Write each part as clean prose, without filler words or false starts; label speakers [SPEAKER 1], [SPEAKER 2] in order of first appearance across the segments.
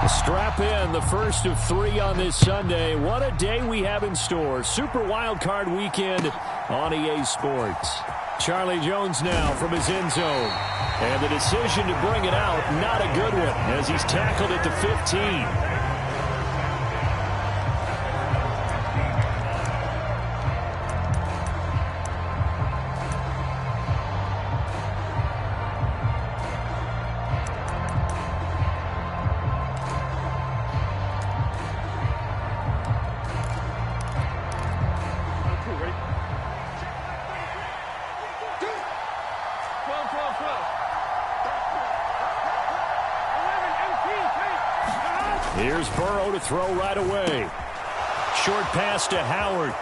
[SPEAKER 1] Strap in, the first of 3 on this Sunday. What a day we have in store. Super Wild Card Weekend on EA Sports. Charlie Jones now from his end zone. And the decision to bring it out, not a good one, as he's tackled at the 15. Here's Burrow to throw right away. Short pass to Howard.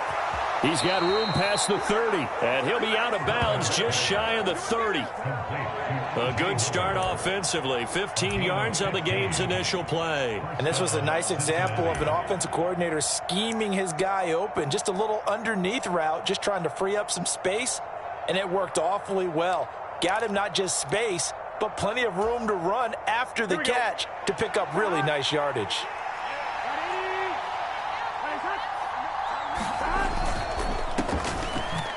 [SPEAKER 1] He's got room past the 30. And he'll be out of bounds just shy of the 30. A good start offensively. 15 yards on the game's initial play.
[SPEAKER 2] And this was a nice example of an offensive coordinator scheming his guy open. Just a little underneath route, just trying to free up some space. And it worked awfully well. Got him not just space, but plenty of room to run after the catch to pick up really nice yardage.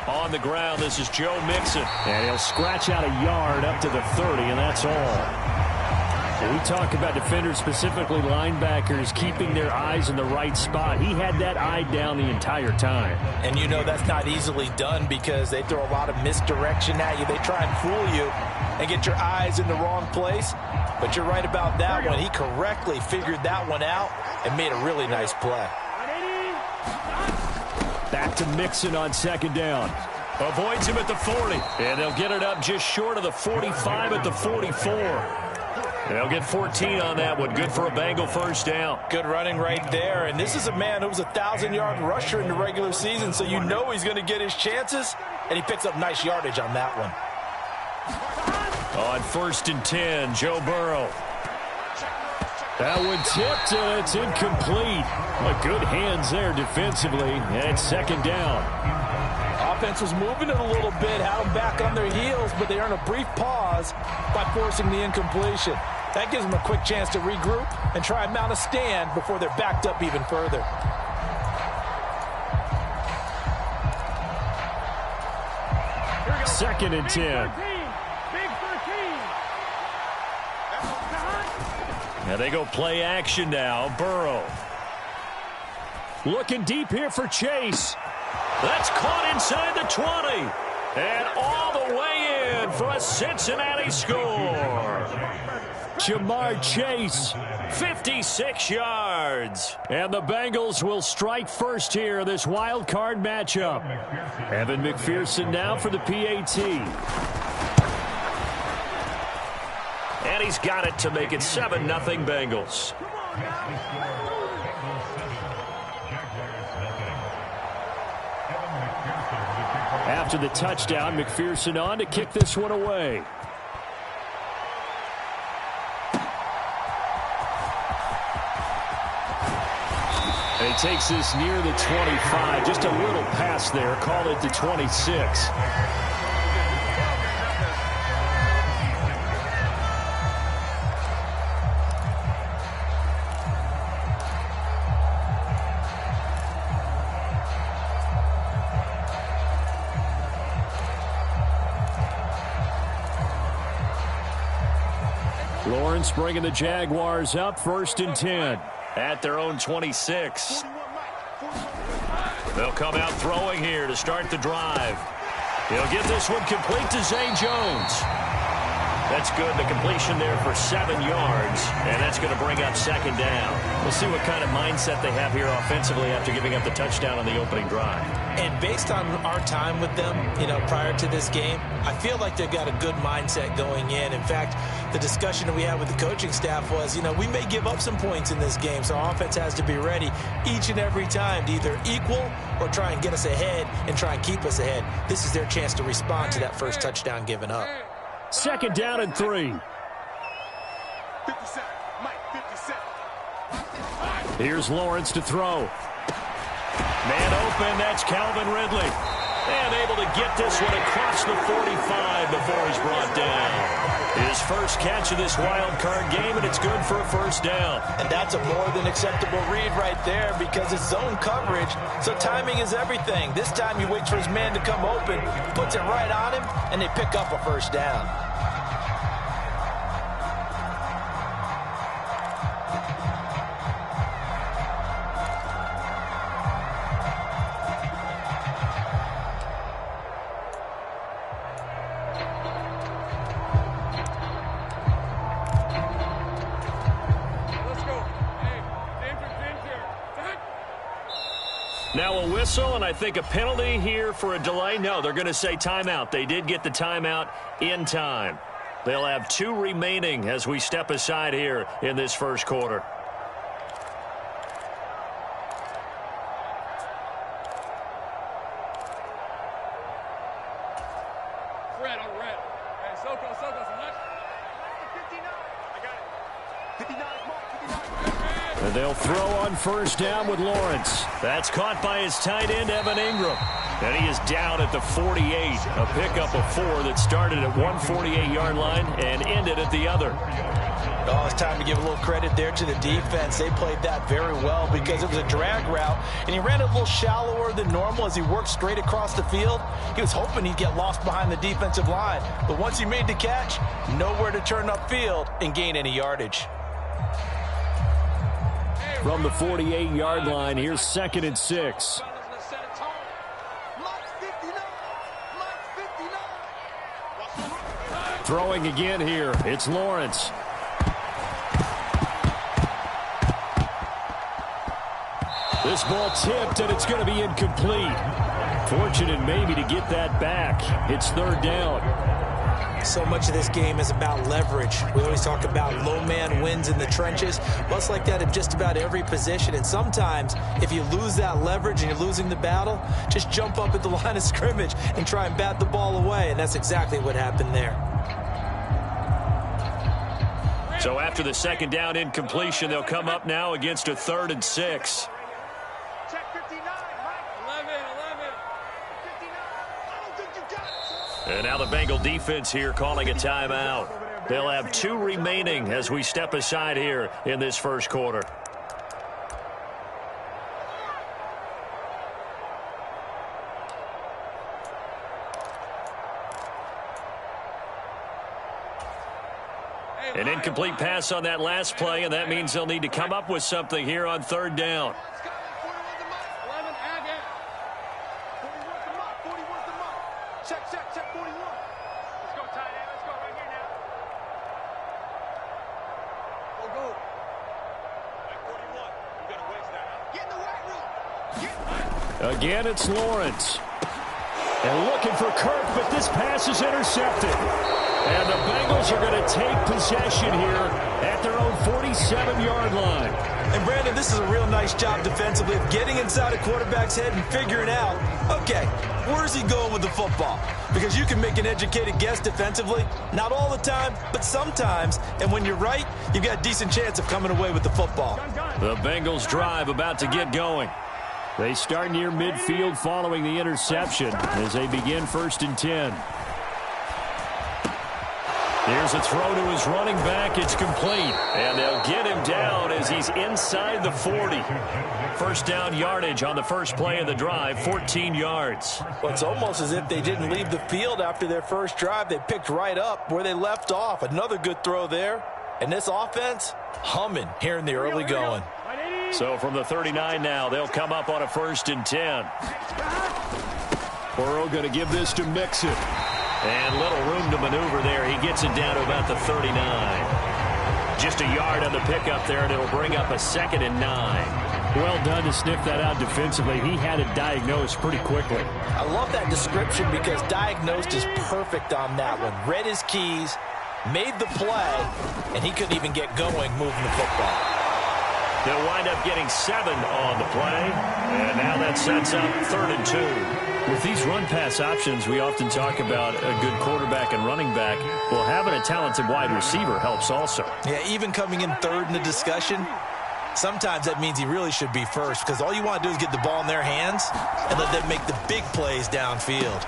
[SPEAKER 1] On the ground, this is Joe Mixon. And he'll scratch out a yard up to the 30, and that's all. We talk about defenders, specifically linebackers, keeping their eyes in the right spot. He had that eye down the entire time.
[SPEAKER 2] And you know that's not easily done because they throw a lot of misdirection at you. They try and fool you and get your eyes in the wrong place. But you're right about that one. He correctly figured that one out and made a really nice play.
[SPEAKER 1] Back to Mixon on second down. Avoids him at the 40. And they'll get it up just short of the 45 at the 44. They'll get 14 on that one. Good for a Bengal first down.
[SPEAKER 2] Good running right there. And this is a man who was a 1,000-yard rusher in the regular season, so you know he's going to get his chances. And he picks up nice yardage on that one.
[SPEAKER 1] On 1st and 10, Joe Burrow. That one tipped, and it's incomplete. But good hands there defensively, and it's second down.
[SPEAKER 2] Offense was moving it a little bit, had them back on their heels, but they earn a brief pause by forcing the incompletion. That gives them a quick chance to regroup and try and mount a stand before they're backed up even further.
[SPEAKER 1] Second and 10. Now they go play action now. Burrow. Looking deep here for Chase. That's caught inside the 20. And all the way in for a Cincinnati score. Jamar Chase, 56 yards. And the Bengals will strike first here in this wild card matchup. Evan McPherson now for the PAT. And he's got it to make it 7-0 Bengals. After the touchdown, McPherson on to kick this one away. And he takes this near the 25. Just a little pass there. Call it the 26. Lawrence bringing the Jaguars up 1st and 10 at their own 26. They'll come out throwing here to start the drive. He'll get this one complete to Zay Jones. That's good. The completion there for 7 yards, and that's going to bring up second down. We'll see what kind of mindset they have here offensively after giving up the touchdown on the opening drive.
[SPEAKER 2] And based on our time with them, prior to this game, I feel like they've got a good mindset going in. In fact, the discussion that we had with the coaching staff was, we may give up some points in this game, so our offense has to be ready each and every time to either equal or try and get us ahead and try and keep us ahead. This is their chance to respond to that first touchdown given up.
[SPEAKER 1] Second down and 3.
[SPEAKER 3] 57, Mike, 57.
[SPEAKER 1] Here's Lawrence to throw. Man open, that's Calvin Ridley. And able to get this one across the 45 before he's brought down. His first catch of this wild card game, and it's good for a first down.
[SPEAKER 2] And that's a more than acceptable read right there because it's zone coverage, so timing is everything. This time he waits for his man to come open, puts it right on him, and they pick up a first down.
[SPEAKER 1] Now a whistle, and I think a penalty here for a delay. No, they're going to say timeout. They did get the timeout in time. They'll have 2 remaining as we step aside here in this first quarter.
[SPEAKER 3] Red on red. Hey, Soko, so much. 59. I got it. 59, Mark, 59.
[SPEAKER 1] And they'll throw on first down with Lawrence. That's caught by his tight end, Evan Ingram. And he is down at the 48. A pickup of 4 that started at 148-yard line and ended at the other.
[SPEAKER 2] Oh, it's time to give a little credit there to the defense. They played that very well because it was a drag route, and he ran it a little shallower than normal as he worked straight across the field. He was hoping he'd get lost behind the defensive line, but once he made the catch, nowhere to turn upfield and gain any yardage.
[SPEAKER 1] From the 48-yard line, here's 2nd and 6. Throwing again here, it's Lawrence. This ball tipped, and it's going to be incomplete. Fortunate maybe to get that back. It's 3rd down.
[SPEAKER 2] So much of this game is about leverage. We always talk about low man wins in the trenches. Well, it's like that in just about every position. And sometimes, if you lose that leverage and you're losing the battle, just jump up at the line of scrimmage and try and bat the ball away. And that's exactly what happened there.
[SPEAKER 1] So after the 2nd down incompletion, they'll come up now against a 3rd and 6.
[SPEAKER 3] Check 59, Mike. 11. 59. I don't think you got it.
[SPEAKER 1] And now the Bengal defense here calling a timeout. They'll have 2 remaining as we step aside here in this first quarter. An incomplete pass on that last play, and that means they'll need to come up with something here on 3rd down.
[SPEAKER 3] Check 41. Let's go, tight end. Let's go right here now. Go. At 41. We're going to waste that. Get in the right room.
[SPEAKER 1] Again, it's Lawrence. And looking for Kirk, but this pass is intercepted. And the Bengals are going to take possession here at their own 47-yard line.
[SPEAKER 2] And, Brandon, this is a real nice job defensively of getting inside a quarterback's head and figuring out, okay, where's he going with the football? Because you can make an educated guess defensively, not all the time, but sometimes. And when you're right, you've got a decent chance of coming away with the football.
[SPEAKER 1] The Bengals drive about to get going. They start near midfield following the interception as they begin 1st and 10. Here's a throw to his running back. It's complete. And they'll get him down as he's inside the 40. First down yardage on the first play of the drive, 14 yards.
[SPEAKER 2] Well, it's almost as if they didn't leave the field after their first drive. They picked right up where they left off. Another good throw there. And this offense, humming here in the early going.
[SPEAKER 1] So from the 39 now, they'll come up on a 1st and 10. Burrow going to give this to Mixon. And little room to maneuver there. He gets it down to about the 39. Just a yard on the pickup there, and it'll bring up a 2nd and 9. Well done to sniff that out defensively. He had it diagnosed pretty quickly.
[SPEAKER 2] I love that description because diagnosed is perfect on that one. Read his keys, made the play, and he couldn't even get going moving the football.
[SPEAKER 1] They'll wind up getting 7 on the play. And now that sets up 3rd and 2. With these run-pass options, we often talk about a good quarterback and running back. Well, having a talented wide receiver helps also.
[SPEAKER 2] Yeah, even coming in 3rd in the discussion, Sometimes that means he really should be first because all you want to do is get the ball in their hands and let them make the big plays downfield.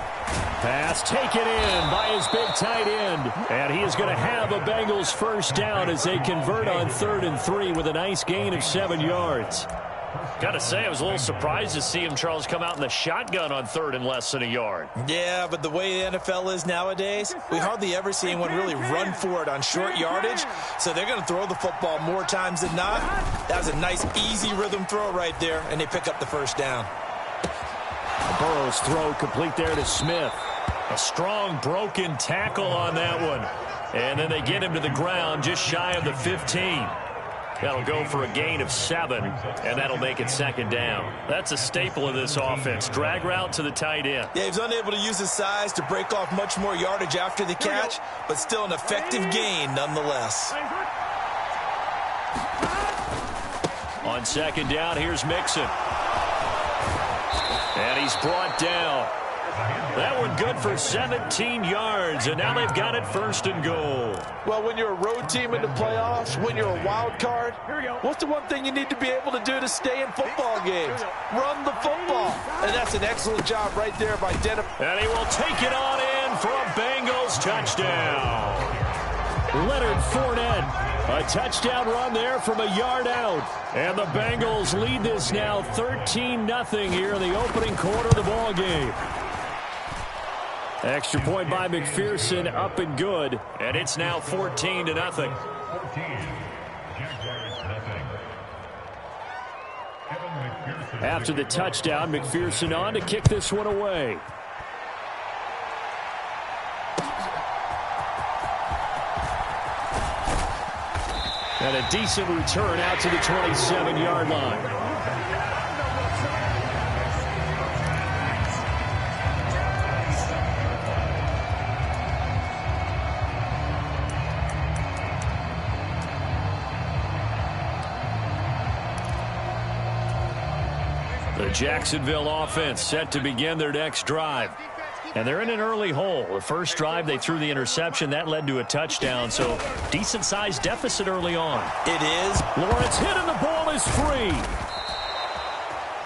[SPEAKER 1] Pass taken in by his big tight end. And he is going to have a Bengals first down as they convert on 3rd and 3 with a nice gain of 7 yards.
[SPEAKER 4] Got to say, I was a little surprised to see him, Charles, come out in the shotgun on 3rd and less than a yard.
[SPEAKER 2] Yeah, but the way the NFL is nowadays, we hardly ever see anyone really run for it on short yardage. So they're going to throw the football more times than not. That was a nice, easy rhythm throw right there, and they pick up the first down.
[SPEAKER 1] Burrow's throw complete there to Smith.
[SPEAKER 4] A strong broken tackle on that one.
[SPEAKER 1] And then they get him to the ground just shy of the 15. That'll go for a gain of 7, and that'll make it 2nd down.
[SPEAKER 4] That's a staple of this offense. Drag route to the tight end.
[SPEAKER 2] Yeah, he's unable to use his size to break off much more yardage after the catch, but still an effective gain nonetheless.
[SPEAKER 1] On 2nd down, here's Mixon. And he's brought down. That one good for 17 yards, and now they've got it 1st and goal.
[SPEAKER 5] Well, when you're a road team in the playoffs, when you're a wild card, what's the one thing you need to be able to do to stay in football games? Run the football. And that's an excellent job right there of identifying.
[SPEAKER 1] And he will take it on in for a Bengals touchdown. Leonard Fournette, a touchdown run there from a yard out. And the Bengals lead this now 13-0 here in the opening quarter of the ball game. Extra point by McPherson, up and good. And it's now 14-0. After the touchdown, McPherson on to kick this one away. And a decent return out to the 27-yard line. The Jacksonville offense set to begin their next drive. And they're in an early hole. The first drive, they threw the interception. That led to a touchdown, so decent-sized deficit early on.
[SPEAKER 2] It is.
[SPEAKER 1] Lawrence hit, and the ball is free.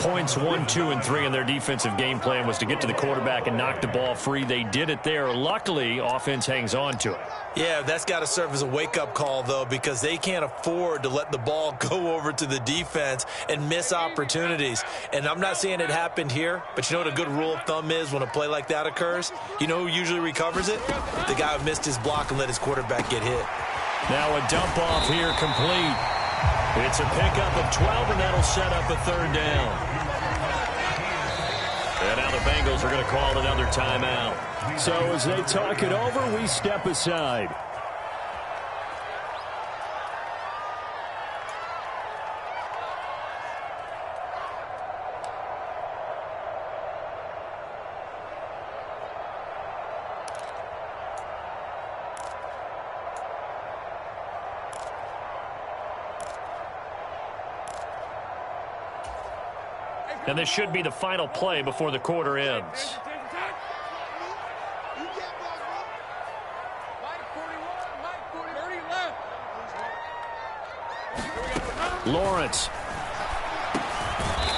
[SPEAKER 1] Points 1, 2, and 3 in their defensive game plan was to get to the quarterback and knock the ball free. They did it there. Luckily, offense hangs on to it.
[SPEAKER 2] Yeah, that's got to serve as a wake-up call, though, because they can't afford to let the ball go over to the defense and miss opportunities. And I'm not saying it happened here, but you know what a good rule of thumb is when a play like that occurs? You know who usually recovers it? The guy who missed his block and let his quarterback get hit.
[SPEAKER 1] Now a dump-off here complete. It's a pickup of 12, and that'll set up a 3rd down. And now the Bengals are going to call another timeout. So as they talk it over, we step aside. And this should be the final play before the quarter ends. Lawrence.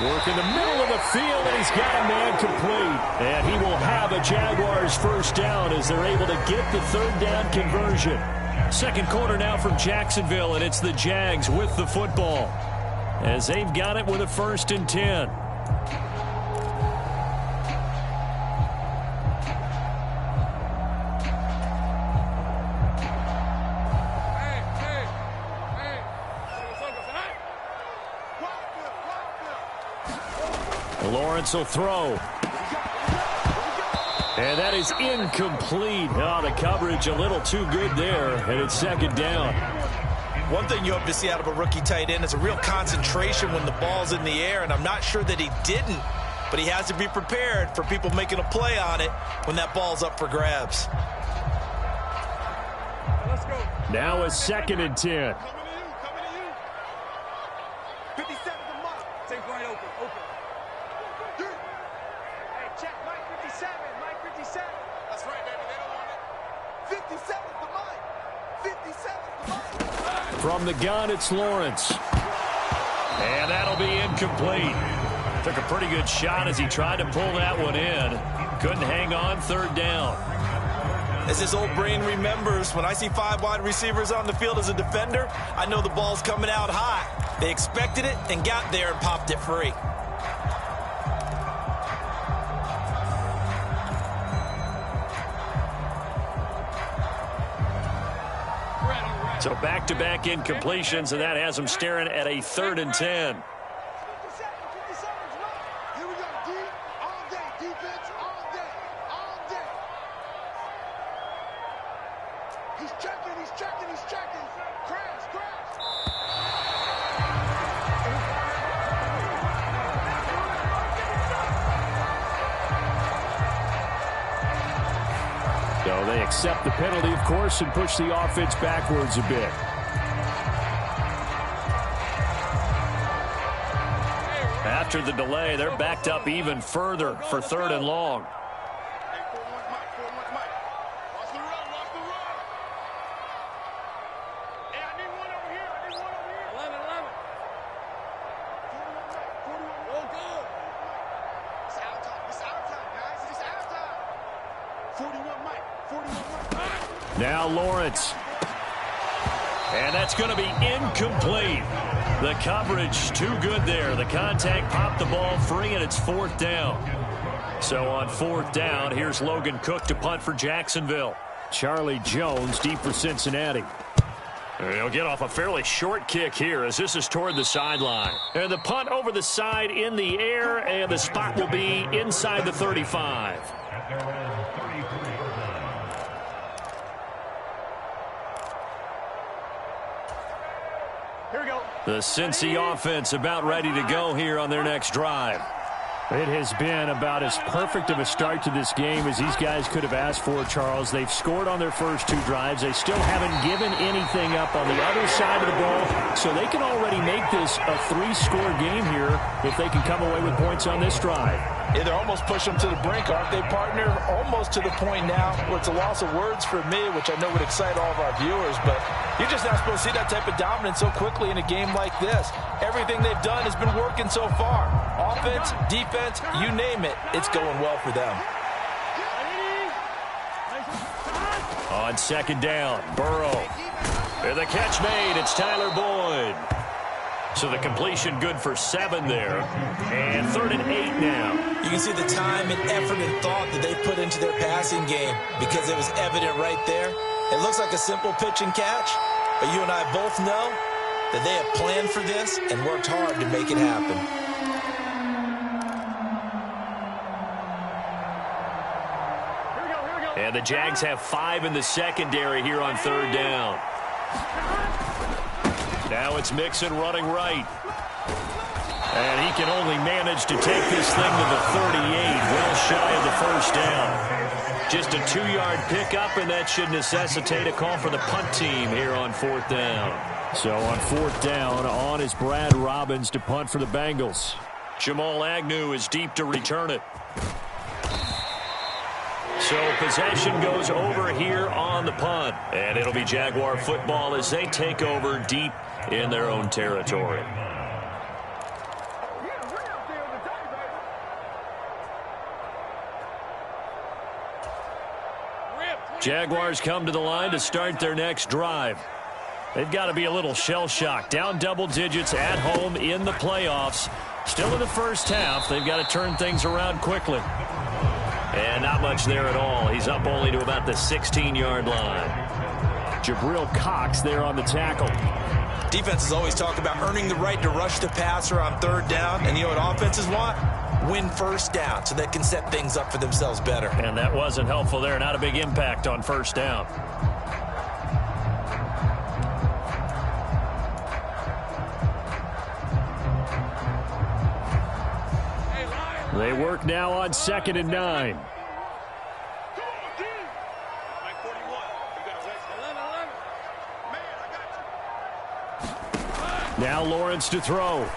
[SPEAKER 1] Work in the middle of the field, and he's got a man complete. And he will have a Jaguars first down as they're able to get the 3rd down conversion. 2nd quarter now from Jacksonville, and it's the Jags with the football as they've got it with a 1st and 10. Lawrence will throw. And that is incomplete. Oh, the coverage a little too good there, and it's 2nd down.
[SPEAKER 2] One thing you hope to see out of a rookie tight end is a real concentration when the ball's in the air, and I'm not sure that he didn't, but he has to be prepared for people making a play on it when that ball's up for grabs.
[SPEAKER 3] Let's go.
[SPEAKER 1] Now a 2nd and 10.
[SPEAKER 3] Coming to you. 57 to Mike. Take right open. Hey, check Mike 57. Mike 57. That's right, baby. They don't want it. 57 to Mike. 57 to Mike.
[SPEAKER 1] From the gun, it's Lawrence. And that'll be incomplete. Took a pretty good shot as he tried to pull that one in. Couldn't hang on, third down.
[SPEAKER 2] As his old brain remembers, when I see 5 wide receivers on the field as a defender, I know the ball's coming out high. They expected it and got there and popped it free.
[SPEAKER 1] So back-to-back incompletions, and that has him staring at a 3rd and 10.
[SPEAKER 3] Here we go, D, all day, defense, all day, all day. He's checking, he's checking, he's checking. Crash, crash.
[SPEAKER 1] So they accept the penalty, of course, and push the offense backwards a bit. After the delay, they're backed up even further for 3rd and long.
[SPEAKER 3] Hey, 4-1 Mike. Watch the run, watch the run. Hey, I need one over here, 11. 41 Mike. Go. It's our time, guys. It's our time. 41 Mike.
[SPEAKER 1] Now Lawrence. And that's going to be incomplete. The coverage too good there. The contact popped the ball free, and it's 4th down. So on 4th down, here's Logan Cook to punt for Jacksonville. Charlie Jones deep for Cincinnati. He'll get off a fairly short kick here as this is toward the sideline. And the punt over the side in the air, and the spot will be inside the 35.
[SPEAKER 3] Here we go.
[SPEAKER 1] The Cincy offense about ready to go here on their next drive. It has been about as perfect of a start to this game as these guys could have asked for, Charles. They've scored on their first 2 drives. They still haven't given anything up on the other side of the ball, so they can already make this a 3-score game here if they can come away with points on this drive.
[SPEAKER 5] Yeah, they're almost pushing them to the brink, aren't they, partner? Almost to the point now where it's a loss of words for me, which I know would excite all of our viewers, but you're just not supposed to see that type of dominance so quickly in a game like this. Everything they've done has been working so far. Offense, defense, you name it, it's going well for them.
[SPEAKER 1] On 2nd down, Burrow. And the catch made, it's Tyler Boyd. So the completion good for 7 there. And 3rd and 8 now.
[SPEAKER 2] You can see the time and effort and thought that they put into their passing game because it was evident right there. It looks like a simple pitch and catch, but you and I both know that they have planned for this and worked hard to make it happen.
[SPEAKER 1] And the Jags have 5 in the secondary here on 3rd down. Now it's Mixon running right. And he can only manage to take this thing to the 38, well shy of the 1st down. Just a 2-yard pickup, and that should necessitate a call for the punt team here on 4th down. So on 4th down, on is Brad Robbins to punt for the Bengals. Jamal Agnew is deep to return it. So possession goes over here on the punt. And it'll be Jaguar football as they take over deep in their own territory. Jaguars come to the line to start their next drive. They've got to be a little shell-shocked. Down double digits at home in the playoffs. Still in the first half. They've got to turn things around quickly. And not much there at all. He's up only to about the 16-yard line. Jabril Cox there on the tackle.
[SPEAKER 2] Defenses always talk about earning the right to rush the passer on 3rd down. And you know what offenses want? Win 1st down so they can set things up for themselves better.
[SPEAKER 1] And that wasn't helpful there. Not a big impact on 1st down. They work now on 2nd and 9. Now Lawrence to throw.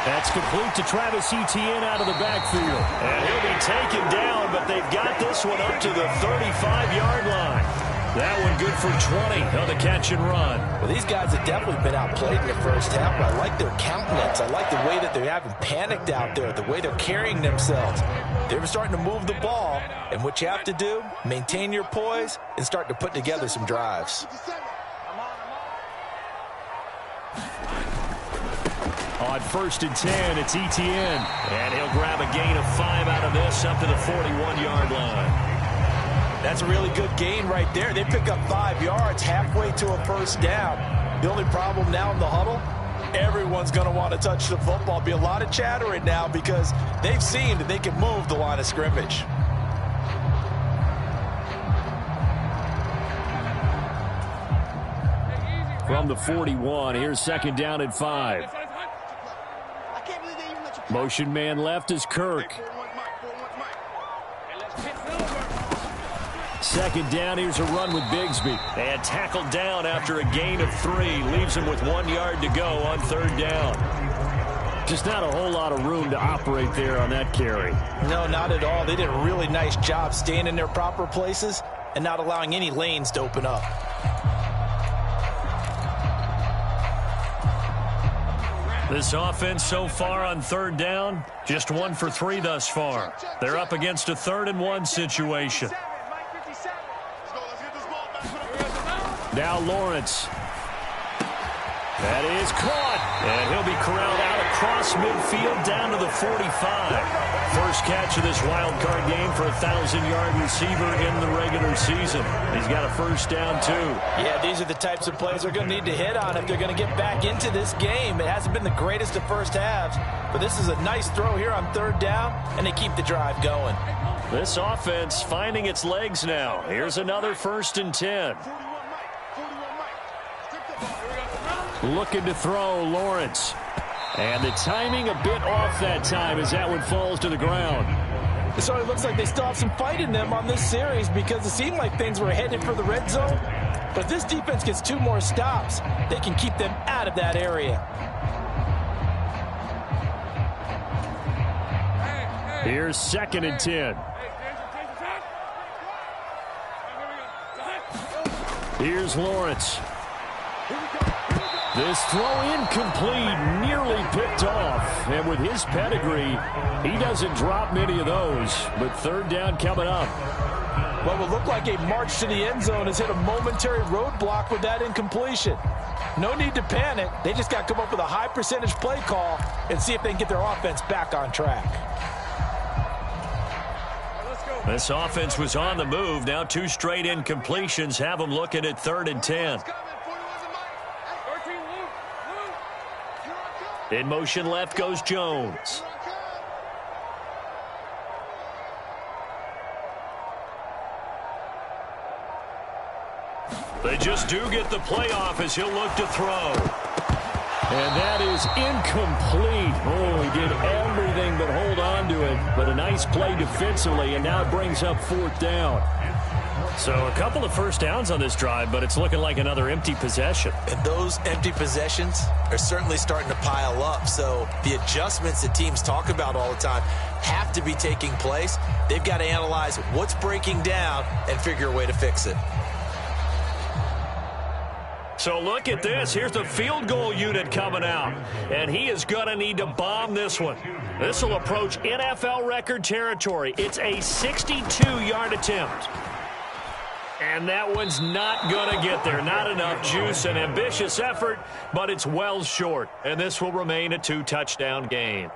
[SPEAKER 1] That's complete to Travis Etienne out of the backfield. And he'll be taken down, but they've got this one up to the 35-yard line. That one good for 20 on the catch and run.
[SPEAKER 5] Well, these guys have definitely been outplayed in the first half, but I like their countenance. I like the way that they haven't panicked out there, the way they're carrying themselves. They're starting to move the ball, and what you have to do, maintain your poise and start to put together some drives.
[SPEAKER 1] On 1st and 10, it's Etienne. And he'll grab a gain of 5 out of this up to the 41-yard line.
[SPEAKER 2] That's a really good gain right there. They pick up 5 yards halfway to a first down. The only problem now in the huddle, everyone's going to want to touch the football. Be a lot of chattering now because they've seen that they can move the line of scrimmage.
[SPEAKER 1] From the 41, here's 2nd down and 5. Motion man left is Kirk. 2nd down, here's a run with Bigsby. And tackled down after a gain of 3. Leaves him with 1 yard to go on 3rd down. Just not a whole lot of room to operate there on that carry.
[SPEAKER 2] No, not at all. They did a really nice job staying in their proper places and not allowing any lanes to open up.
[SPEAKER 1] This offense so far on 3rd down, just 1 for 3 thus far. They're up against a 3rd and 1 situation. Now Lawrence. That is caught. And he'll be corralled out across midfield down to the 45. First catch of this wild card game for a 1,000-yard receiver in the regular season. He's got a first down, too.
[SPEAKER 2] Yeah, these are the types of plays they're going to need to hit on if they're going to get back into this game. It hasn't been the greatest of first halves, but this is a nice throw here on 3rd down, and they keep the drive going.
[SPEAKER 1] This offense finding its legs now. Here's another 1st and 10. Looking to throw, Lawrence. And the timing a bit off that time as that one falls to the ground.
[SPEAKER 2] So it looks like they still have some fight in them on this series because it seemed like things were headed for the red zone. But if this defense gets 2 more stops, they can keep them out of that area.
[SPEAKER 1] Here's 2nd and 10. Here's Lawrence. This throw incomplete, nearly picked off. And with his pedigree, he doesn't drop many of those. But 3rd down coming up.
[SPEAKER 2] What would look like a march to the end zone has hit a momentary roadblock with that incompletion. No need to panic. They just got to come up with a high percentage play call and see if they can get their offense back on track.
[SPEAKER 1] This offense was on the move. Now 2 straight incompletions have them looking at 3rd and 10. In motion left goes Jones. They just do get the playoff as he'll look to throw. And that is incomplete. Oh, he did everything but hold on to it. But a nice play defensively, and now it brings up 4th down. So a couple of first downs on this drive, but it's looking like another empty possession.
[SPEAKER 2] And those empty possessions are certainly starting to pile up. So the adjustments that teams talk about all the time have to be taking place. They've got to analyze what's breaking down and figure a way to fix it.
[SPEAKER 1] So look at this. Here's the field goal unit coming out. And he is going to need to bomb this one. This will approach NFL record territory. It's a 62-yard attempt. And that one's not going to get there. Not enough juice. An ambitious effort, but it's well short. And this will remain a 2-touchdown game.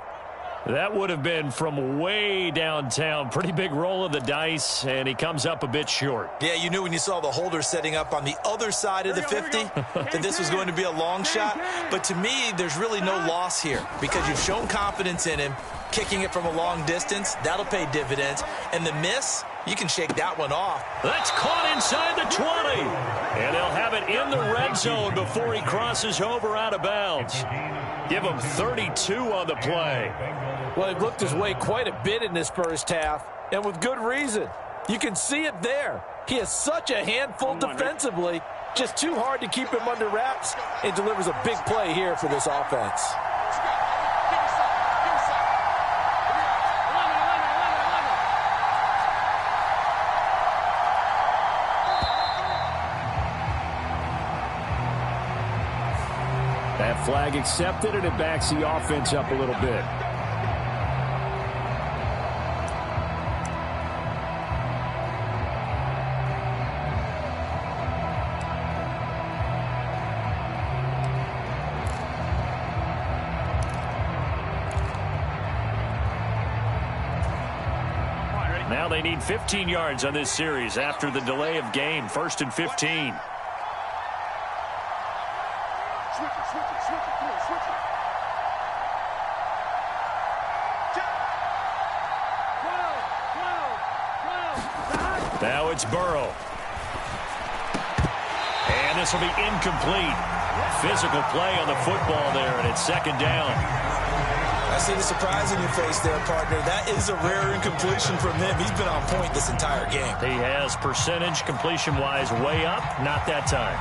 [SPEAKER 1] That would have been from way downtown. Pretty big roll of the dice, and he comes up a bit short.
[SPEAKER 2] Yeah, you knew when you saw the holder setting up on the other side of the 50 that this was going to be a long shot. But to me, there's really no loss here because you've shown confidence in him. Kicking it from a long distance, that'll pay dividends. And the miss, you can shake that one off.
[SPEAKER 1] That's caught inside the 20. And they'll have it in the red zone before he crosses over out of bounds. Give him 32 on the play.
[SPEAKER 2] Well, he looked his way quite a bit in this first half, and with good reason. You can see it there. He is such a handful defensively, just too hard to keep him under wraps, and delivers a big play here for this offense.
[SPEAKER 1] That flag accepted, and it backs the offense up a little bit.
[SPEAKER 4] Now they need 15 yards on this series after the delay of game. 1st and 15. Now it's Burrow. And this will be incomplete. Physical play on the football there, and it's 2nd down.
[SPEAKER 2] I see the surprise in your face there, partner. That is a rare incompletion from him. He's been on point this entire game.
[SPEAKER 4] He has percentage completion-wise way up. Not that time.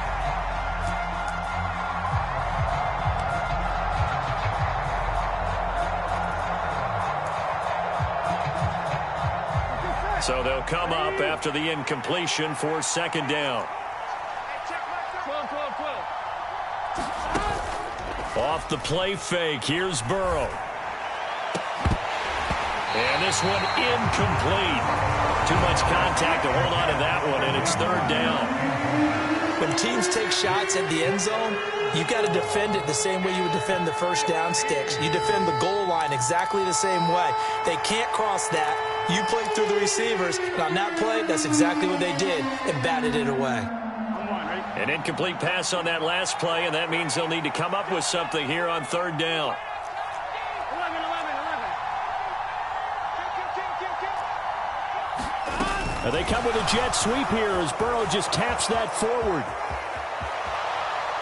[SPEAKER 4] So they'll come up after the incompletion for 2nd down.
[SPEAKER 3] 12.
[SPEAKER 4] Off the play fake, here's Burrow. And this one incomplete. Too much contact to hold on to that one, and it's 3rd down.
[SPEAKER 2] When teams take shots at the end zone, you've got to defend it the same way you would defend the first down sticks. You defend the goal line exactly the same way. They can't cross that. You played through the receivers, and on that play, that's exactly what they did and batted it away.
[SPEAKER 4] An incomplete pass on that last play, and that means they'll need to come up with something here on 3rd down.
[SPEAKER 3] 11.
[SPEAKER 1] They come with a jet sweep here as Burrow just taps that forward.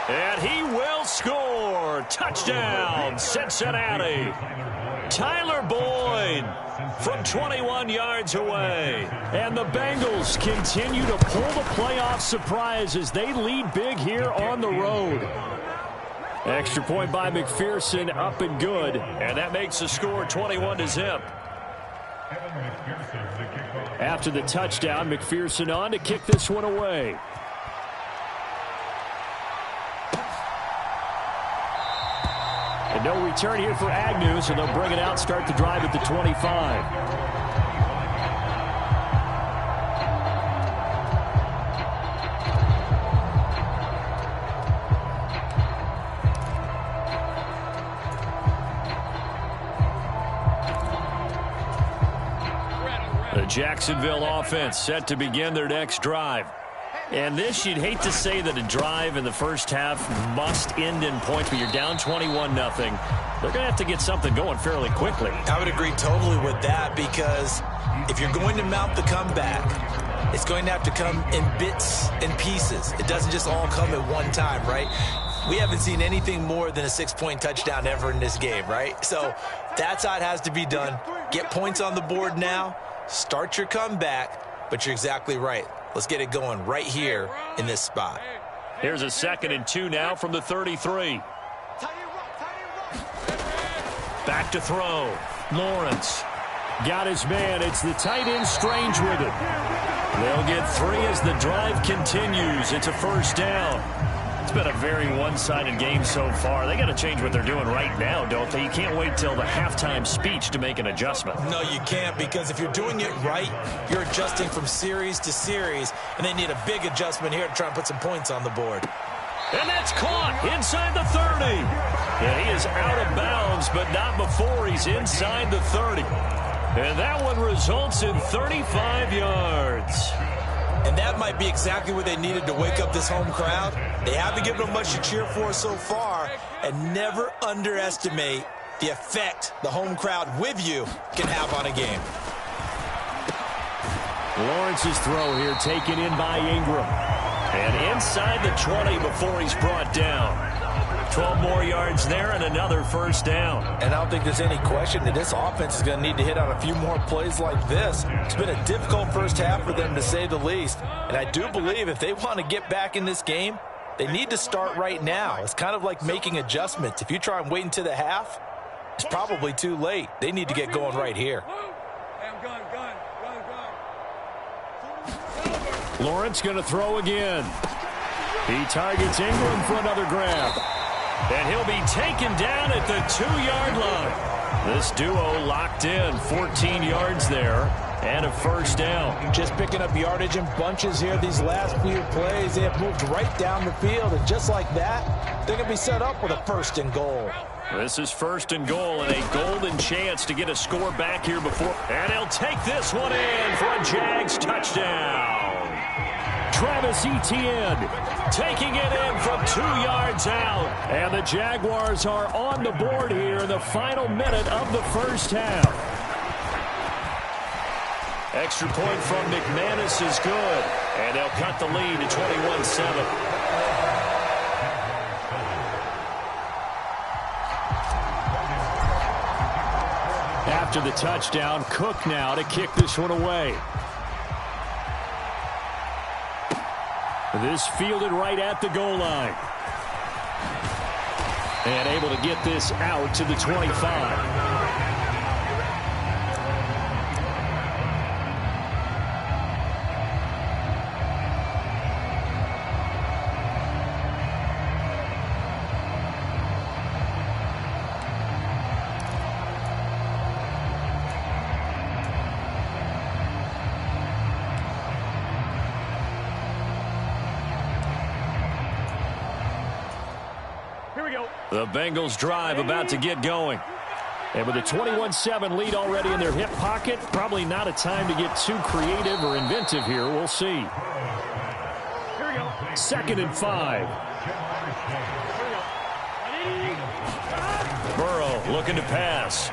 [SPEAKER 4] And he will score. Touchdown, Cincinnati. Tyler Boyd from 21 yards away.
[SPEAKER 1] And the Bengals continue to pull the playoff surprise as they lead big here on the road. Extra point by McPherson, up and good.
[SPEAKER 4] And that makes the score 21-0.
[SPEAKER 1] After the touchdown, McPherson on to kick this one away. And no return here for Agnew, so they'll bring it out, start the drive at the 25.
[SPEAKER 4] The Jacksonville offense set to begin their next drive. And this, you'd hate to say that a drive in the first half must end in points, but you're down 21-0. They're going to have to get something going fairly quickly.
[SPEAKER 2] I would agree totally with that, because if you're going to mount the comeback, it's going to have to come in bits and pieces. It doesn't just all come at one time, right? We haven't seen anything more than a 6-point touchdown ever in this game, right? So that's how it has to be done. Get points on the board now. Start your comeback, but you're exactly right. Let's get it going right here in this spot.
[SPEAKER 4] Here's a 2nd and 2 now from the 33. Back to throw. Lawrence.
[SPEAKER 1] Got his man. It's the tight end Strange with it.
[SPEAKER 4] They'll get 3 as the drive continues. It's a 1st down. It's been a very one-sided game so far. They got to change what they're doing right now, don't they? You can't wait till the halftime speech to make an adjustment.
[SPEAKER 2] No, you can't, because if you're doing it right, you're adjusting from series to series, and they need a big adjustment here to try and put some points on the board.
[SPEAKER 4] And that's caught inside the 30. And he is out of bounds, but not before he's inside the 30. And that one results in 35 yards.
[SPEAKER 2] And that might be exactly what they needed to wake up this home crowd. They haven't given them much to cheer for so far, and never underestimate the effect the home crowd with you can have on a game.
[SPEAKER 1] Lawrence's throw here taken in by Ingram.
[SPEAKER 4] And inside the 20 before he's brought down. 12 more yards there and another 1st down.
[SPEAKER 5] And I don't think there's any question that this offense is going to need to hit on a few more plays like this. It's been a difficult first half for them, to say the least. And I do believe if they want to get back in this game, they need to start right now. It's kind of like making adjustments. If you try and wait until the half, it's probably too late. They need to get going right here.
[SPEAKER 1] Lawrence going to throw again. He targets Ingram for another grab.
[SPEAKER 4] And
[SPEAKER 1] he'll be taken down at the 2-yard line. This duo locked in, 14 yards there, and a first down.
[SPEAKER 2] Just picking up yardage in bunches here these last few plays. They have moved right down the field, and just like that, they're going to be set up with a first and goal.
[SPEAKER 1] This is first and goal, and a golden chance to get a score back here before. And he'll take this one in for a Jags touchdown. Travis Etienne taking it in from 2 yards out. And the Jaguars are on the board here in the final minute of the first half. Extra point from McManus is good. And they'll cut the lead to 21-7. After the touchdown, Cook now to kick this one away. This fielded right at the goal line. And able to get this out to the 25. The Bengals drive about to get going. And with a 21-7 lead already in their hip pocket, probably not a time to get too creative or inventive here. We'll see.
[SPEAKER 3] Here we go.
[SPEAKER 1] 2nd and 5. Burrow looking to pass.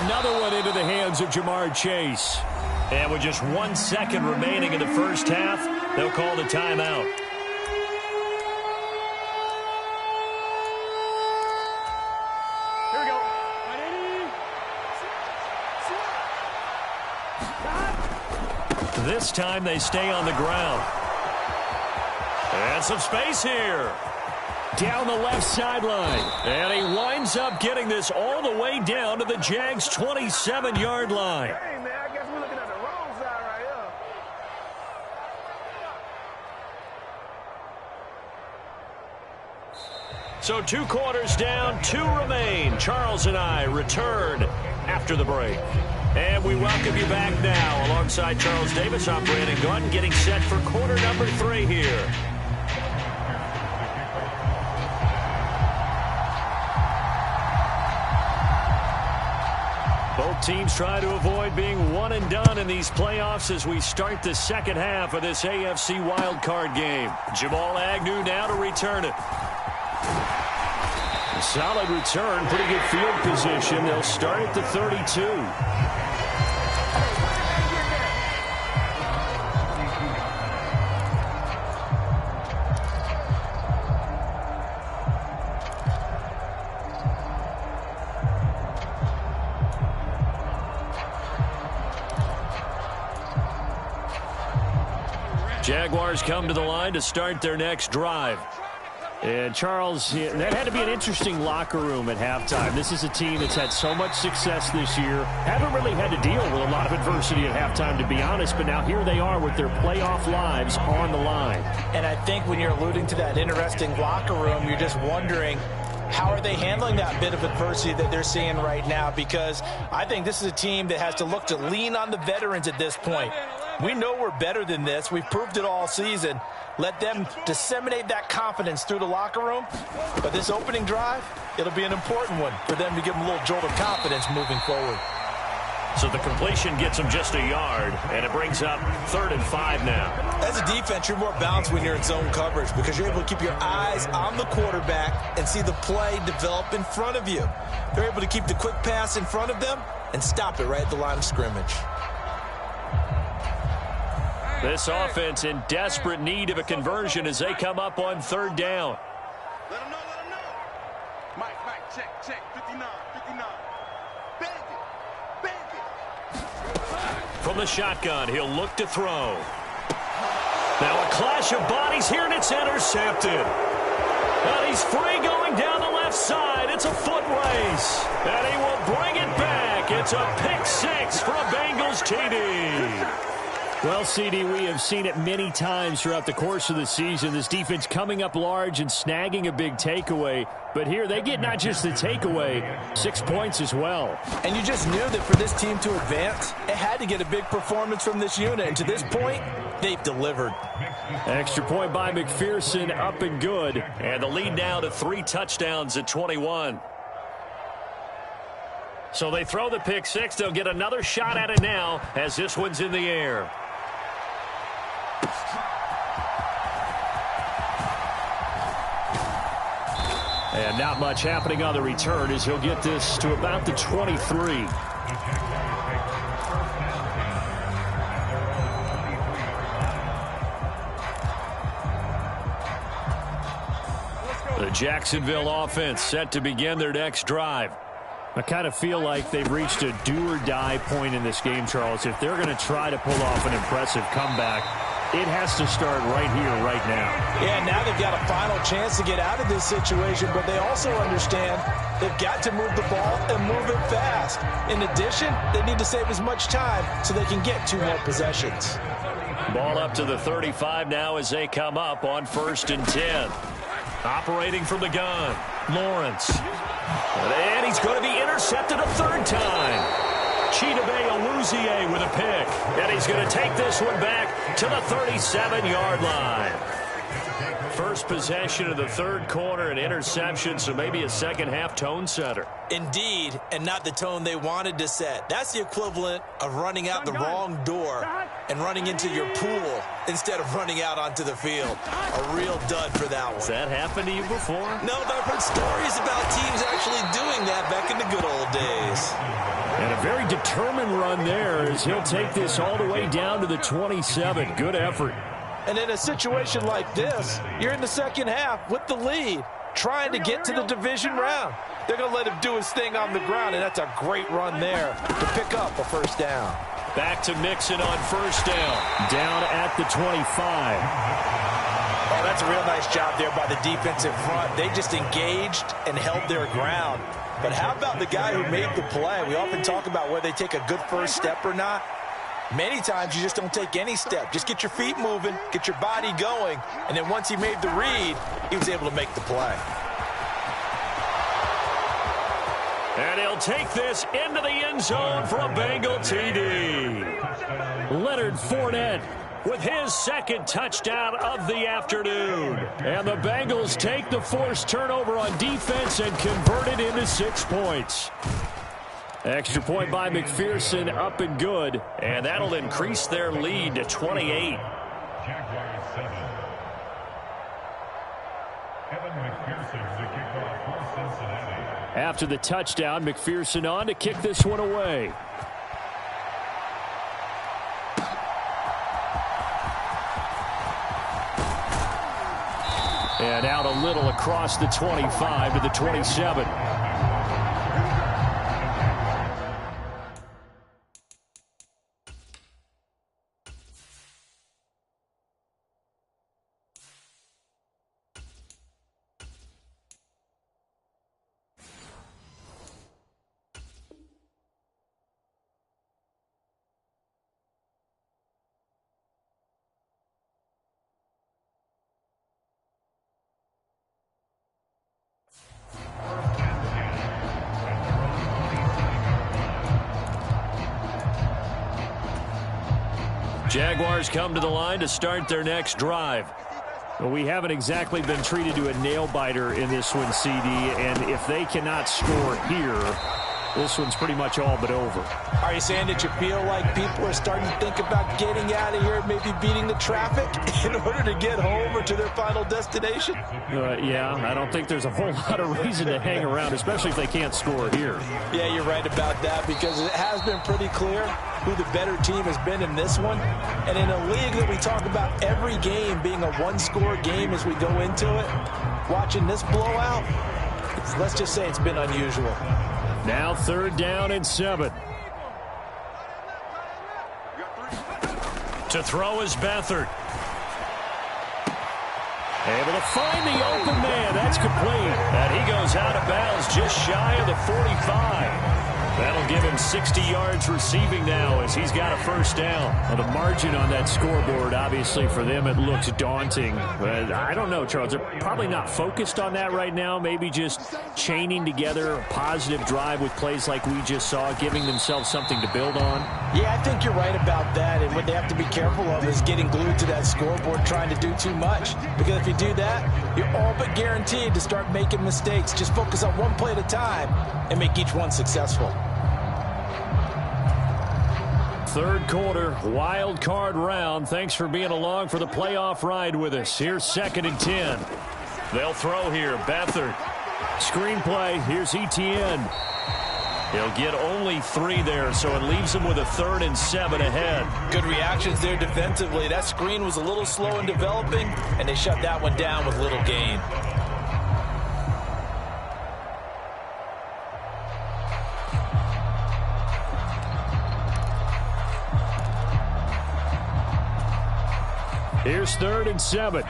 [SPEAKER 1] Another one into the hands of Jamar Chase. And with just 1 second remaining in the first half, they'll call the timeout. This time they stay on the ground. And some space here. Down the left sideline. And he winds up getting this all the way down to the Jags' 27-yard line.
[SPEAKER 3] Hey, man, I guess we're looking at the wrong side right here.
[SPEAKER 1] So 2 quarters down, 2 remain. Charles and I return after the break. And we welcome you back now. Alongside Charles Davis, I'm Brandon Gunn, getting set for quarter number 3 here. Both teams try to avoid being one and done in these playoffs as we start the second half of this AFC wildcard game. Jamal Agnew now to return it. A solid return, pretty good field position. They'll start at the 32. Jaguars come to the line to start their next drive. And Charles, that had to be an interesting locker room at halftime. This is a team that's had so much success this year. Haven't really had to deal with a lot of adversity at halftime, to be honest. But now here they are with their playoff lives on the line.
[SPEAKER 2] And I think when you're alluding to that interesting locker room, you're just wondering, how are they handling that bit of adversity that they're seeing right now? Because I think this is a team that has to look to lean on the veterans at this point. We know we're better than this. We've proved it all season. Let them disseminate that confidence through the locker room. But this opening drive, it'll be an important one for them to give them a little jolt of confidence moving forward.
[SPEAKER 1] So the completion gets them just a yard, and it brings up 3rd and 5 now.
[SPEAKER 2] As a defense, you're more balanced when you're in zone coverage because you're able to keep your eyes on the quarterback and see the play develop in front of you. They're able to keep the quick pass in front of them and stop it right at the line of scrimmage.
[SPEAKER 1] This offense in desperate need of a conversion as they come up on 3rd down.
[SPEAKER 3] Let him know, let him know. Mike, check, 59. Bang it.
[SPEAKER 1] From the shotgun, he'll look to throw. Now a clash of bodies here, and it's intercepted. And he's free going down the left side. It's a foot race. And he will bring it back. It's a pick 6 for a Bengals TD.
[SPEAKER 4] Well, CD, we have seen it many times throughout the course of the season. This defense coming up large and snagging a big takeaway. But here they get not just the takeaway, 6 points as well.
[SPEAKER 2] And you just knew that for this team to advance, it had to get a big performance from this unit. And to this point, they've delivered.
[SPEAKER 4] Extra point by McPherson, up and good.
[SPEAKER 1] And the lead now to 3 touchdowns at 21. So they throw the pick six. They'll get another shot at it now as this one's in the air. And not much happening on the return as he'll get this to about the 23. The Jacksonville offense set to begin their next drive.
[SPEAKER 4] I kind of feel like they've reached a do-or-die point in this game, Charles. If they're going to try to pull off an impressive comeback, it has to start right here, right now.
[SPEAKER 2] Yeah, now they've got a final chance to get out of this situation, but they also understand they've got to move the ball and move it fast. In addition, they need to save as much time so they can get 2 more possessions.
[SPEAKER 1] Ball up to the 35 now as they come up on 1st and 10. Operating from the gun, Lawrence. And he's going to be intercepted a 3rd time. Chidobe Awuzie with a pick. And he's going to take this one back to the 37-yard line. First possession of the 3rd quarter, an interception, so maybe a second-half tone setter.
[SPEAKER 2] Indeed, and not the tone they wanted to set. That's the equivalent of running out the wrong door and running into your pool instead of running out onto the field. A real dud for that one.
[SPEAKER 1] Has that happened to you before?
[SPEAKER 2] No, but I've heard stories about teams actually doing that back in the good old days.
[SPEAKER 4] And a very determined run there as he'll take this all the way down to the 27. Good effort.
[SPEAKER 2] And in a situation like this, you're in the second half with the lead, trying to get to the division round. They're going to let him do his thing on the ground, and that's a great run there to pick up a 1st down.
[SPEAKER 1] Back to Mixon on 1st down.
[SPEAKER 4] Down at the 25.
[SPEAKER 2] Oh, that's a real nice job there by the defensive front. They just engaged and held their ground. But how about the guy who made the play? We often talk about whether they take a good first step or not. Many times you just don't take any step. Just get your feet moving, get your body going, and then once he made the read, he was able to make the play.
[SPEAKER 1] And he'll take this into the end zone for a Bengal TD.
[SPEAKER 4] Leonard Fournette
[SPEAKER 1] with his 2nd touchdown of the afternoon.
[SPEAKER 4] And the Bengals take the forced turnover on defense and convert it into 6 points. Extra point by McPherson, up and good.
[SPEAKER 1] And that'll increase their lead to 28.
[SPEAKER 4] After the touchdown, McPherson on to kick this one away. And out a little across the 25 to the 27.
[SPEAKER 1] Jaguars come to the line to start their next drive.
[SPEAKER 4] Well, we haven't exactly been treated to a nail-biter in this one, CD, and if they cannot score here, this one's pretty much all but over.
[SPEAKER 2] Are you saying that you feel like people are starting to think about getting out of here, maybe beating the traffic in order to get home or to their final destination?
[SPEAKER 4] Yeah, I don't think there's a whole lot of reason to hang around, especially if they can't score here.
[SPEAKER 2] Yeah, you're right about that, because it has been pretty clear who the better team has been in this one. And in a league that we talk about every game being a one-score game as we go into it, watching this blowout, let's just say it's been unusual.
[SPEAKER 4] Now 3rd down and 7.
[SPEAKER 1] To throw is Beathard.
[SPEAKER 4] Able to find the open man. That's complete.
[SPEAKER 1] And he goes out of bounds just shy of the 45.
[SPEAKER 4] That'll give him 60 yards receiving now as he's got a first down.
[SPEAKER 1] Well, the margin on that scoreboard, obviously, for them, it looks daunting. But I don't know, Charles. They're probably not focused on that right now. Maybe just chaining together a positive drive with plays like we just saw, giving themselves something to build on.
[SPEAKER 2] Yeah, I think you're right about that. And what they have to be careful of is getting glued to that scoreboard, trying to do too much. Because if you do that, you're all but guaranteed to start making mistakes. Just focus on one play at a time and make each one successful.
[SPEAKER 1] Third quarter, wild card round. Thanks for being along for the playoff ride with us. Here's 2nd and 10. They'll throw here. Beathard. Screenplay. Here's Etienne. He'll get only 3 there, so it leaves him with a 3rd and 7 ahead.
[SPEAKER 2] Good reactions there defensively. That screen was a little slow in developing, and they shut that one down with little gain.
[SPEAKER 1] Here's 3rd and 7.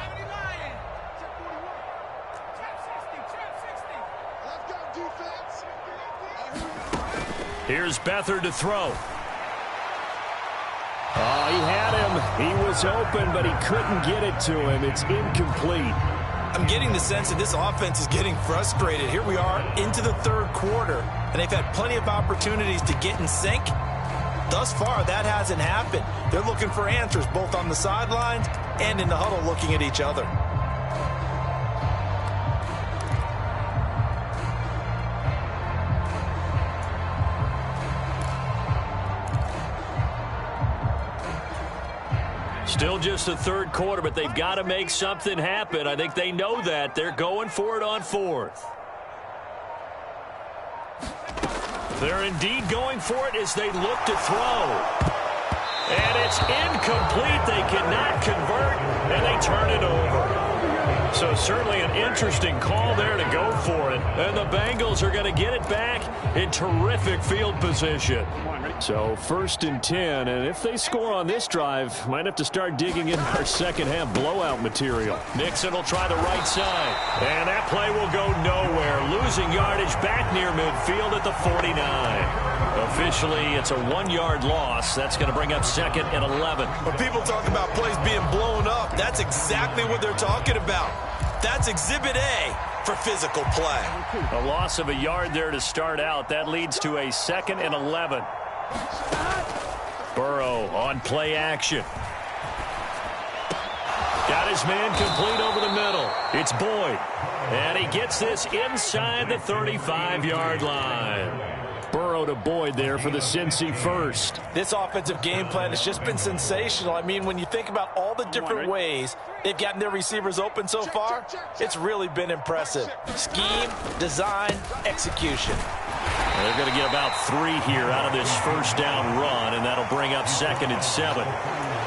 [SPEAKER 1] Here's Beathard to throw. Oh, he had him. He was open, but he couldn't get it to him. It's incomplete.
[SPEAKER 2] I'm getting the sense that this offense is getting frustrated. Here we are into the third quarter, and they've had plenty of opportunities to get in sync. Thus far, that hasn't happened. They're looking for answers both on the sidelines and in the huddle looking at each other.
[SPEAKER 1] Still just the third quarter, but they've got to make something happen. I think they know that. They're going for it on 4th. They're indeed going for it as they look to throw. And it's incomplete. They cannot convert, and they turn it over. So certainly an interesting call there to go for it. And the Bengals are going to get it back in terrific field position. So 1st and 10, and if they score on this drive, might have to start digging in our second half blowout material. Nixon will try the right side, and that play will go nowhere. Losing yardage back near midfield at the 49. Officially, it's a 1-yard loss. That's going to bring up 2nd and 11.
[SPEAKER 2] When people talk about plays being blown up, that's exactly what they're talking about. That's Exhibit A for physical play.
[SPEAKER 1] A loss of a yard there to start out. That leads to a 2nd and 11. Burrow on play action. Got his man complete over the middle. It's Boyd. And he gets this inside the 35-yard line. Burrow to Boyd there for the Cincy first.
[SPEAKER 2] This offensive game plan has just been sensational. I mean, when you think about all the different ways they've gotten their receivers open so far, it's really been impressive. Scheme, design, execution.
[SPEAKER 1] They're going to get about 3 here out of this first down run, and that'll bring up 2nd and 7.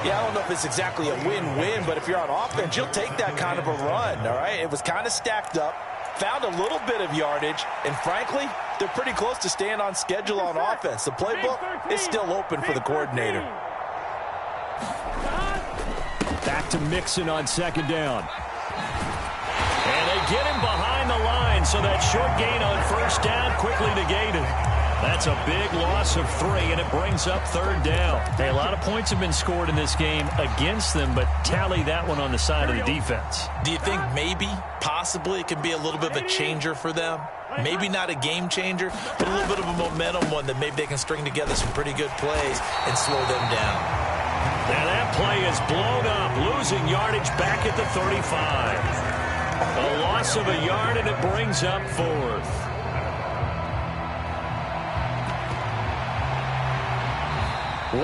[SPEAKER 2] Yeah, I don't know if it's exactly a win-win, but if you're on offense, you'll take that kind of a run, all right? It was kind of stacked up, found a little bit of yardage, and frankly, they're pretty close to staying on schedule on offense. The playbook is still open for the coordinator.
[SPEAKER 1] Back to Mixon on 2nd down. And they get him behind the line, so that short gain on 1st down quickly negated. That's a big loss of 3, and it brings up 3rd down. Hey, a lot of points have been scored in this game against them, but tally that one on the side of the defense.
[SPEAKER 2] Do you think maybe, possibly, it can be a little bit of a changer for them? Maybe not a game changer, but a little bit of a momentum one that maybe they can string together some pretty good plays and slow them down.
[SPEAKER 1] Now that play is blown up, losing yardage back at the 35. A loss of a yard, and it brings up 4th.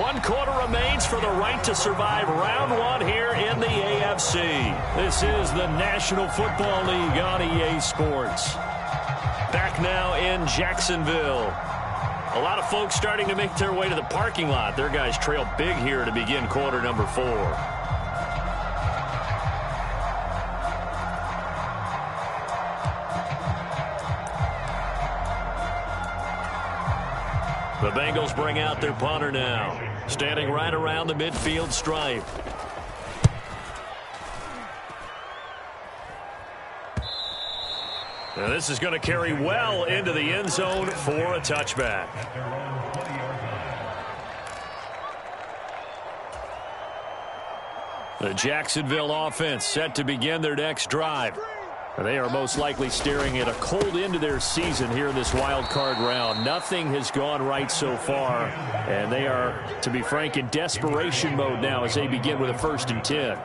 [SPEAKER 1] One quarter remains for the right to survive round 1 here in the AFC. This is the National Football League on EA Sports. Back now in Jacksonville. A lot of folks starting to make their way to the parking lot. Their guys trail big here to begin quarter number 4. The Bengals bring out their punter now, standing right around the midfield stripe.
[SPEAKER 4] Now this is going to carry well into the end zone for a touchback. The Jacksonville offense set to begin their next drive. They are most likely staring at a cold end to their season here in this wild card round. Nothing has gone right so far, and they are, to be frank, in desperation mode now as they begin with a 1st and 10.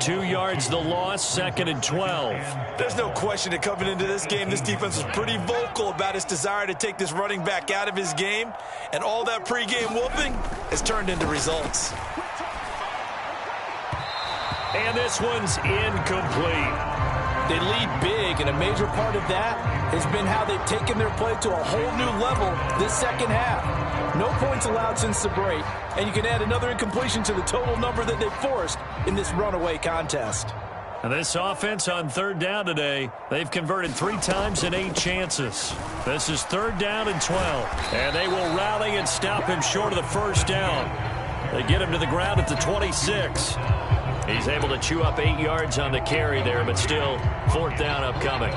[SPEAKER 4] 2 yards the loss, 2nd and 12.
[SPEAKER 2] There's no question that coming into this game, this defense was pretty vocal about its desire to take this running back out of his game, and all that pregame whooping has turned into results.
[SPEAKER 4] And this one's incomplete.
[SPEAKER 5] They lead big, and a major part of that has been how they've taken their play to a whole new level this second half. No points allowed since the break, and you can add another incompletion to the total number that they've forced in this runaway contest.
[SPEAKER 4] And this offense on 3rd down today, they've converted 3 times in 8 chances. This is 3rd down and 12, and they will rally and stop him short of the 1st down. They get him to the ground at the 26. He's able to chew up 8 yards on the carry there, but still 4th down upcoming.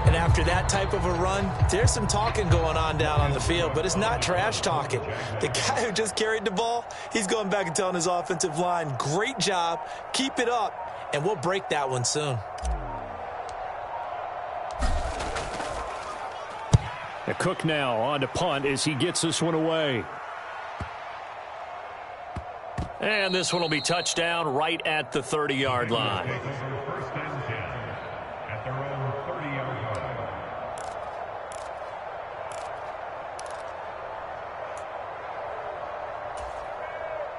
[SPEAKER 2] And after that type of a run, there's some talking going on down on the field, but it's not trash talking. The guy who just carried the ball, he's going back and telling his offensive line, great job, keep it up, and we'll break that one soon.
[SPEAKER 4] Cook now on to punt as he gets this one away. And this one will be touchdown right at the 30-yard line.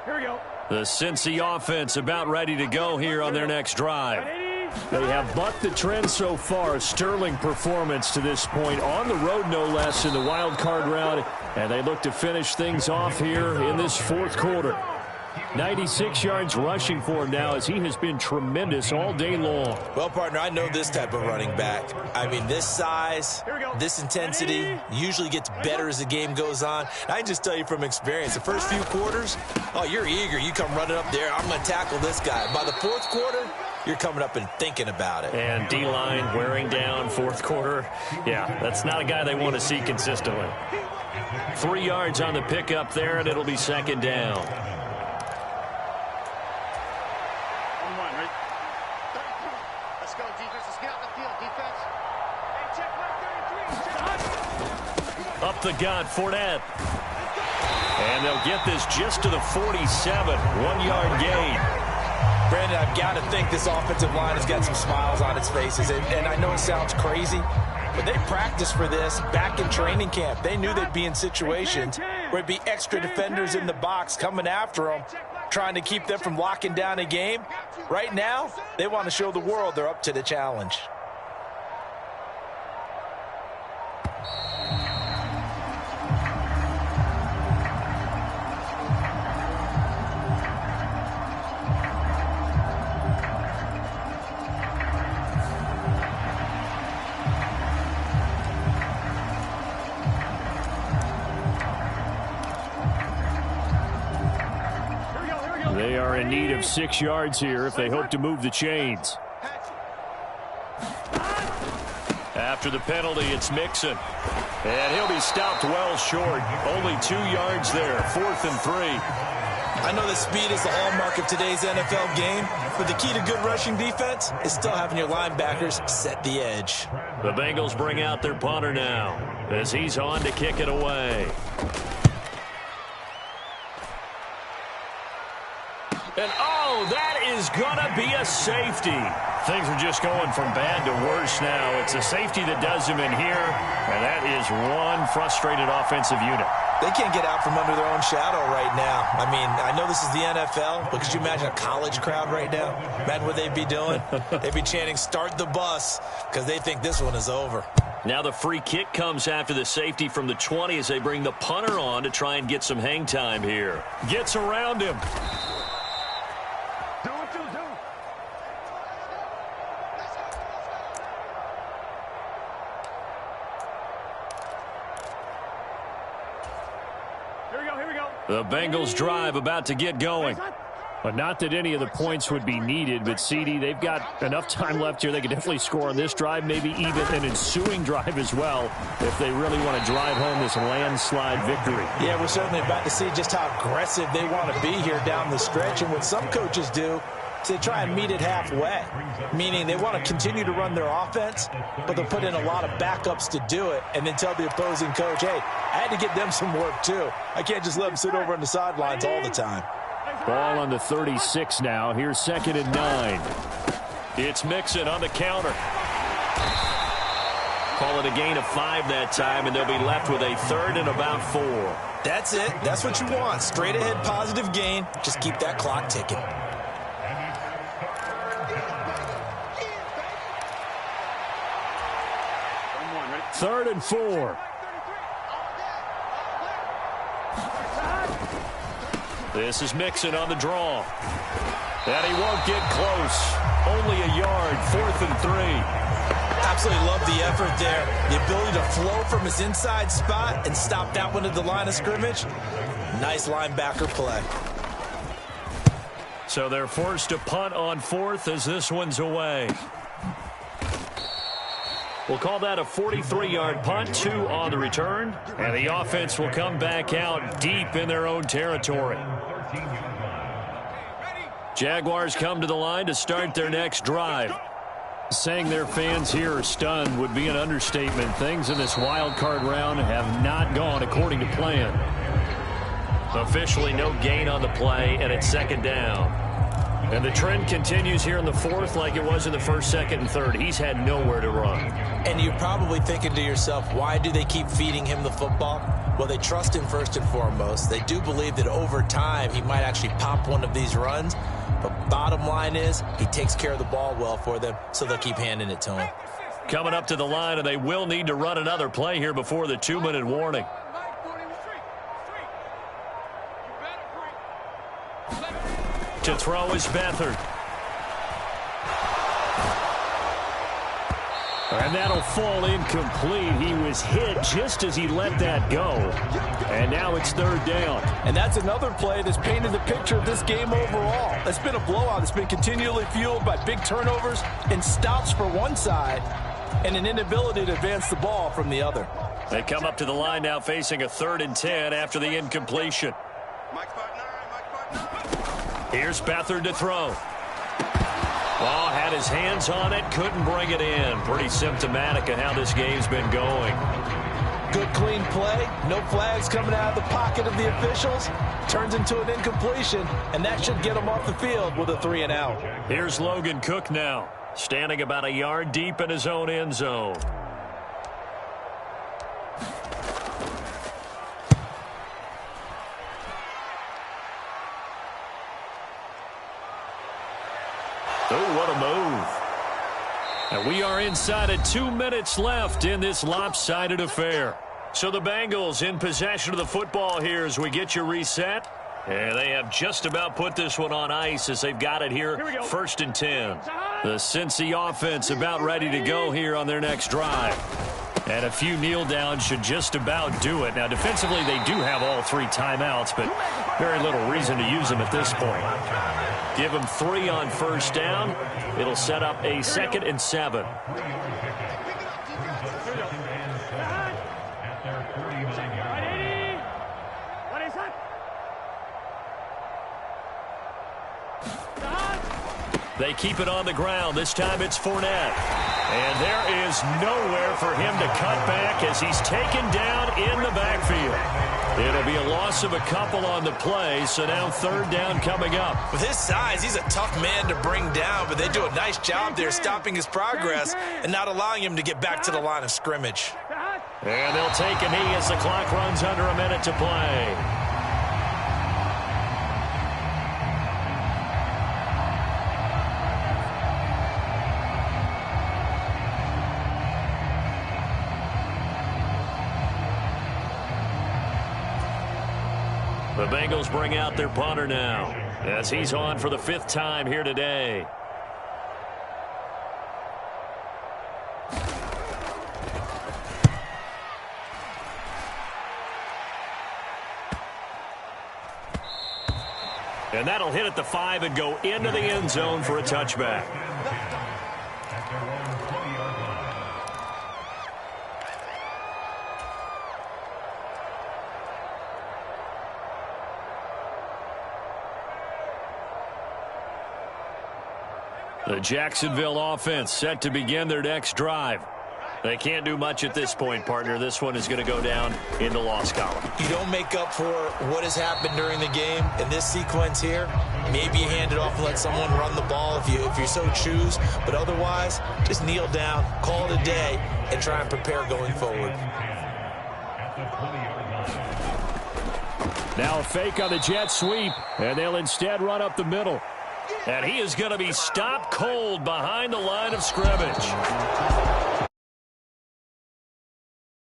[SPEAKER 3] Here we go.
[SPEAKER 4] The Cincy offense about ready to go here on their next drive. They have bucked the trend so far. Sterling performance to this point on the road, no less, in the wild card round. And they look to finish things off here in this 4th quarter. 96 yards rushing for him now as he has been tremendous all day long.
[SPEAKER 2] Well, partner, I know this type of running back. I mean, this size, this intensity usually gets better as the game goes on. And I can just tell you from experience, the first few quarters, oh, you're eager. You come running up there, I'm going to tackle this guy. By the 4th quarter, you're coming up and thinking about it.
[SPEAKER 4] And D-line wearing down 4th quarter. Yeah, that's not a guy they want to see consistently. 3 yards on the pickup there, and it'll be 2nd down. Up the gut, Fournette. And they'll get this just to the 47. 1-yard gain.
[SPEAKER 2] Brandon, I've got to think this offensive line has got some smiles on its faces. And I know it sounds crazy, but they practiced for this back in training camp. They knew they'd be in situations where it'd be extra defenders in the box coming after them, trying to keep them from locking down a game. Right now, they want to show the world they're up to the challenge.
[SPEAKER 4] They are in need of 6 yards here if they hope to move the chains. After the penalty, it's Mixon. And he'll be stopped well short. Only 2 yards there. 4th and 3.
[SPEAKER 2] I know that speed is the hallmark of today's NFL game, but the key to good rushing defense is still having your linebackers set the edge.
[SPEAKER 4] The Bengals bring out their punter now as he's on to kick it away. And, oh, that is going to be a safety. Things are just going from bad to worse now. It's a safety that does him in here, and that is one frustrated offensive unit.
[SPEAKER 2] They can't get out from under their own shadow right now. I mean, I know this is the NFL, but could you imagine a college crowd right now? Imagine what they'd be doing. They'd be chanting, "Start the bus," because they think this one is over.
[SPEAKER 4] Now the free kick comes after the safety from the 20 as they bring the punter on to try and get some hang time here. Gets around him. The Bengals drive about to get going. But not that any of the points would be needed, but CD, they've got enough time left here. They can definitely score on this drive, maybe even an ensuing drive as well, if they really want to drive home this landslide victory.
[SPEAKER 2] Yeah, we're certainly about to see just how aggressive they want to be here down the stretch. And what some coaches do is they try and meet it halfway, meaning they want to continue to run their offense, but they'll put in a lot of backups to do it and then tell the opposing coach, hey, I had to get them some work too. I can't just let them sit over on the sidelines all the time.
[SPEAKER 4] Ball on the 36 now. Here's 2nd and 9. It's Mixon on the counter.
[SPEAKER 1] Call it a gain of 5 that time, and they'll be left with a 3rd and about 4.
[SPEAKER 2] That's it. That's what you want. Straight ahead positive gain. Just keep that clock ticking.
[SPEAKER 4] Third and 4. This is Mixon on the draw. And he won't get close. Only a yard, 4th and 3.
[SPEAKER 2] Absolutely love the effort there. The ability to flow from his inside spot and stop that one at the line of scrimmage. Nice linebacker play.
[SPEAKER 4] So they're forced to punt on 4th as this one's away. We'll call that a 43-yard punt, 2 on the return. And the offense will come back out deep in their own territory. Jaguars come to the line to start their next drive. Saying their fans here are stunned would be an understatement. Things in this wild card round have not gone according to plan.
[SPEAKER 1] Officially no gain on the play, and it's 2nd down.
[SPEAKER 4] And the trend continues here in the 4th like it was in the 1st, 2nd, and 3rd. He's had nowhere to run.
[SPEAKER 2] And you're probably thinking to yourself, why do they keep feeding him the football? Well, they trust him first and foremost. They do believe that over time he might actually pop one of these runs. But bottom line is he takes care of the ball well for them, so they'll keep handing it to him.
[SPEAKER 4] Coming up to the line, and they will need to run another play here before the 2-minute warning. To throw is Beathard. And that'll fall incomplete. He was hit just as he let that go. And now it's 3rd down.
[SPEAKER 5] And that's another play that's painted the picture of this game overall. It's been a blowout. It's been continually fueled by big turnovers and stops for one side and an inability to advance the ball from the other.
[SPEAKER 4] They come up to the line now facing a 3rd and 10 after the incompletion. Here's Beathard to throw. Well, had his hands on it, couldn't bring it in. Pretty symptomatic of how this game's been going.
[SPEAKER 5] Good, clean play. No flags coming out of the pocket of the officials. Turns into an incompletion, and that should get him off the field with a 3 and out.
[SPEAKER 4] Here's Logan Cook now, standing about a yard deep in his own end zone. Oh, what a move. And we are inside of 2 minutes left in this lopsided affair. So the Bengals in possession of the football here as we get you reset. And they have just about put this one on ice as they've got it here 1st and 10. The Cincy offense about ready to go here on their next drive. And a few kneel downs should just about do it. Now, defensively, they do have all 3 timeouts, but very little reason to use them at this point. Give them 3 on 1st down. It'll set up a 2nd and 7. They keep it on the ground. This time it's Fournette. And there is nowhere for him to cut back as he's taken down in the backfield. It'll be a loss of a couple on the play, so now 3rd down coming up.
[SPEAKER 2] With his size, he's a tough man to bring down, but they do a nice job there stopping his progress and not allowing him to get back to the line of scrimmage.
[SPEAKER 4] And they'll take a knee as the clock runs under a minute to play. The Bengals bring out their punter now as he's on for the 5th time here today.
[SPEAKER 1] And that'll hit at the 5 and go into the end zone for a touchback. The Jacksonville offense set to begin their next drive. They can't do much at this point, partner. This one is going to go down in the loss column.
[SPEAKER 2] You don't make up for what has happened during the game in this sequence here. Maybe you hand it off and let someone run the ball if you so choose. But otherwise, just kneel down, call it a day, and try and prepare going forward.
[SPEAKER 1] Now a fake on the jet sweep, and they'll instead run up the middle. And he is going to be stopped cold behind the line of scrimmage.